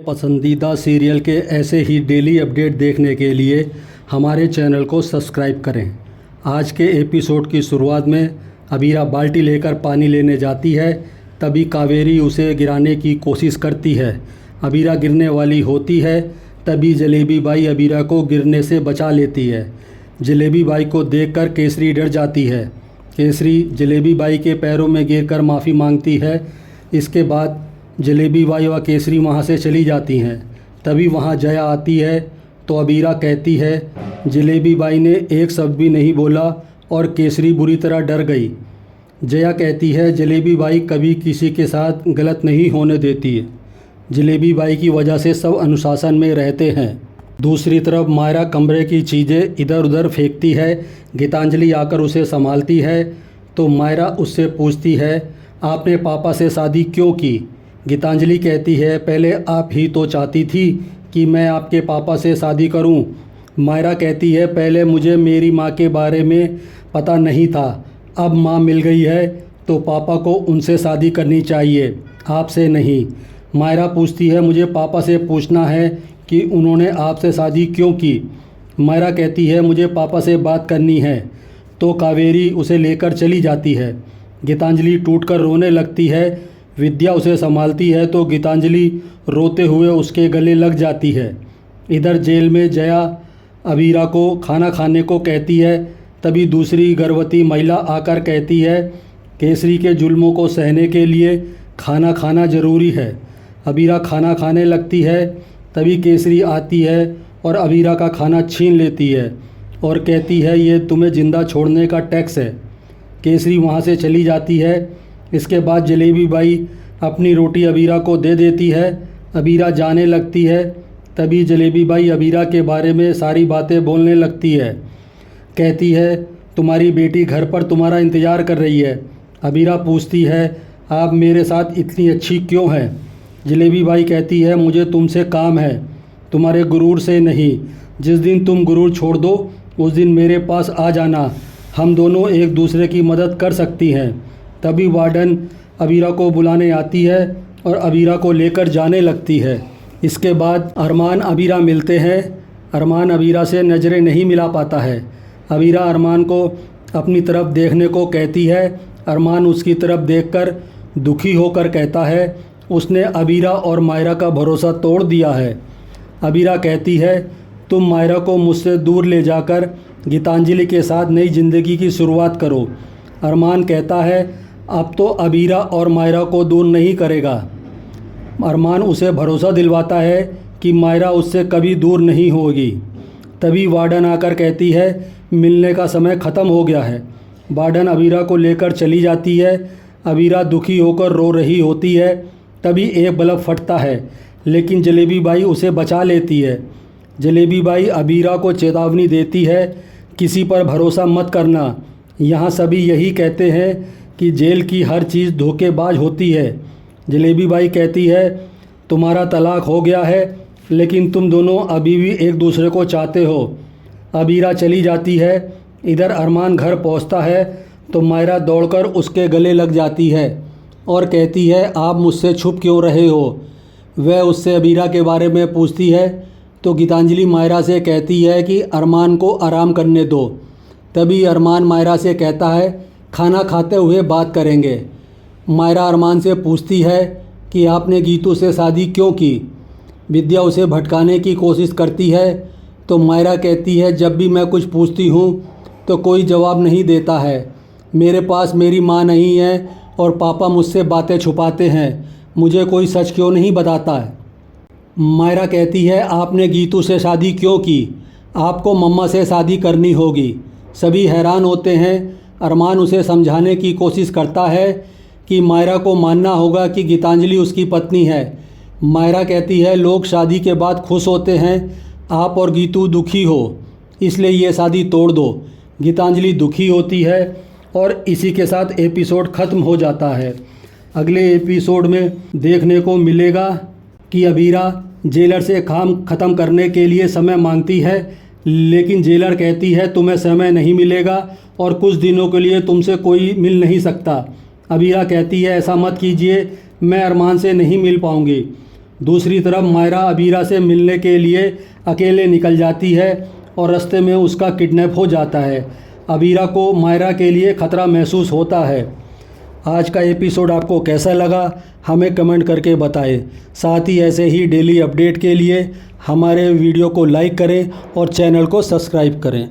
पसंदीदा सीरियल के ऐसे ही डेली अपडेट देखने के लिए हमारे चैनल को सब्सक्राइब करें। आज के एपिसोड की शुरुआत में अबीरा बाल्टी लेकर पानी लेने जाती है, तभी कावेरी उसे गिराने की कोशिश करती है। अबीरा गिरने वाली होती है, तभी जलेबी बाई अबीरा को गिरने से बचा लेती है। जलेबी बाई को देखकर केसरी डर जाती है। केसरी जलेबी बाई के पैरों में गिरकर माफ़ी मांगती है। इसके बाद जलेबी बाई व केसरी वहाँ से चली जाती हैं। तभी वहाँ जया आती है तो अबीरा कहती है जलेबी बाई ने एक शब्द भी नहीं बोला और केसरी बुरी तरह डर गई। जया कहती है जलेबी बाई कभी किसी के साथ गलत नहीं होने देती है। जलेबी बाई की वजह से सब अनुशासन में रहते हैं। दूसरी तरफ मायरा कमरे की चीज़ें इधर उधर फेंकती है। गीतांजलि आकर उसे संभालती है तो मायरा उससे पूछती है आपने पापा से शादी क्यों की। गीतांजलि कहती है पहले आप ही तो चाहती थी कि मैं आपके पापा से शादी करूं। मायरा कहती है पहले मुझे मेरी माँ के बारे में पता नहीं था, अब माँ मिल गई है तो पापा को उनसे शादी करनी चाहिए, आपसे नहीं। मायरा पूछती है मुझे पापा से पूछना है कि उन्होंने आपसे शादी क्यों की। मायरा कहती है मुझे पापा से बात करनी है। तो कावेरी उसे लेकर चली जाती है। गीतांजलि टूटकर रोने लगती है। विद्या उसे संभालती है तो गीतांजलि रोते हुए उसके गले लग जाती है। इधर जेल में जया अबीरा को खाना खाने को कहती है, तभी दूसरी गर्भवती महिला आकर कहती है केसरी के जुल्मों को सहने के लिए खाना खाना ज़रूरी है। अबीरा खाना खाने लगती है, तभी केसरी आती है और अबीरा का खाना छीन लेती है और कहती है ये तुम्हें ज़िंदा छोड़ने का टैक्स है। केसरी वहाँ से चली जाती है। इसके बाद जलेबी बाई अपनी रोटी अबीरा को दे देती है। अबीरा जाने लगती है, तभी जलेबी बाई अबीरा के बारे में सारी बातें बोलने लगती है। कहती है तुम्हारी बेटी घर पर तुम्हारा इंतज़ार कर रही है। अबीरा पूछती है आप मेरे साथ इतनी अच्छी क्यों हैं। जलेबी बाई कहती है मुझे तुमसे काम है, तुम्हारे गुरूर से नहीं। जिस दिन तुम गुरूर छोड़ दो उस दिन मेरे पास आ जाना, हम दोनों एक दूसरे की मदद कर सकती हैं। तभी वार्डन अबीरा को बुलाने आती है और अबीरा को लेकर जाने लगती है। इसके बाद अरमान अबीरा मिलते हैं। अरमान अबीरा से नज़रें नहीं मिला पाता है। अबीरा अरमान को अपनी तरफ देखने को कहती है। अरमान उसकी तरफ देखकर दुखी होकर कहता है उसने अबीरा और मायरा का भरोसा तोड़ दिया है। अबीरा कहती है तुम मायरा को मुझसे दूर ले जाकर गीतांजलि के साथ नई ज़िंदगी की शुरुआत करो। अरमान कहता है अब तो अबीरा और मायरा को दूर नहीं करेगा। अरमान उसे भरोसा दिलवाता है कि मायरा उससे कभी दूर नहीं होगी। तभी वार्डन आकर कहती है मिलने का समय ख़त्म हो गया है। वार्डन अबीरा को लेकर चली जाती है। अबीरा दुखी होकर रो रही होती है। तभी एक बल्ब फटता है, लेकिन जलेबी बाई उसे बचा लेती है। जलेबी बाई अबीरा को चेतावनी देती है किसी पर भरोसा मत करना। यहाँ सभी यही कहते हैं कि जेल की हर चीज़ धोखेबाज होती है। जलेबी बाई कहती है तुम्हारा तलाक हो गया है, लेकिन तुम दोनों अभी भी एक दूसरे को चाहते हो। अबीरा चली जाती है। इधर अरमान घर पहुंचता है तो मायरा दौड़कर उसके गले लग जाती है और कहती है आप मुझसे छुप क्यों रहे हो। वह उससे अबीरा के बारे में पूछती है तो गीतांजलि मायरा से कहती है कि अरमान को आराम करने दो। तभी अरमान मायरा से कहता है खाना खाते हुए बात करेंगे। मायरा अरमान से पूछती है कि आपने गीतू से शादी क्यों की। विद्या उसे भटकाने की कोशिश करती है तो मायरा कहती है जब भी मैं कुछ पूछती हूँ तो कोई जवाब नहीं देता है। मेरे पास मेरी माँ नहीं है और पापा मुझसे बातें छुपाते हैं, मुझे कोई सच क्यों नहीं बताता है। मायरा कहती है आपने गीतू से शादी क्यों की, आपको मम्मा से शादी करनी होगी। सभी हैरान होते हैं। अरमान उसे समझाने की कोशिश करता है कि मायरा को मानना होगा कि गीतांजलि उसकी पत्नी है। मायरा कहती है लोग शादी के बाद खुश होते हैं, आप और गीतू दुखी हो, इसलिए ये शादी तोड़ दो। गीतांजलि दुखी होती है और इसी के साथ एपिसोड ख़त्म हो जाता है। अगले एपिसोड में देखने को मिलेगा कि अबीरा जेलर से काम ख़त्म करने के लिए समय मांगती है, लेकिन जेलर कहती है तुम्हें समय नहीं मिलेगा और कुछ दिनों के लिए तुमसे कोई मिल नहीं सकता। अबीरा कहती है ऐसा मत कीजिए, मैं अरमान से नहीं मिल पाऊँगी। दूसरी तरफ मायरा अबीरा से मिलने के लिए अकेले निकल जाती है और रास्ते में उसका किडनैप हो जाता है। अबीरा को मायरा के लिए ख़तरा महसूस होता है। आज का एपिसोड आपको कैसा लगा हमें कमेंट करके बताएं। साथ ही ऐसे ही डेली अपडेट के लिए हमारे वीडियो को लाइक करें और चैनल को सब्सक्राइब करें।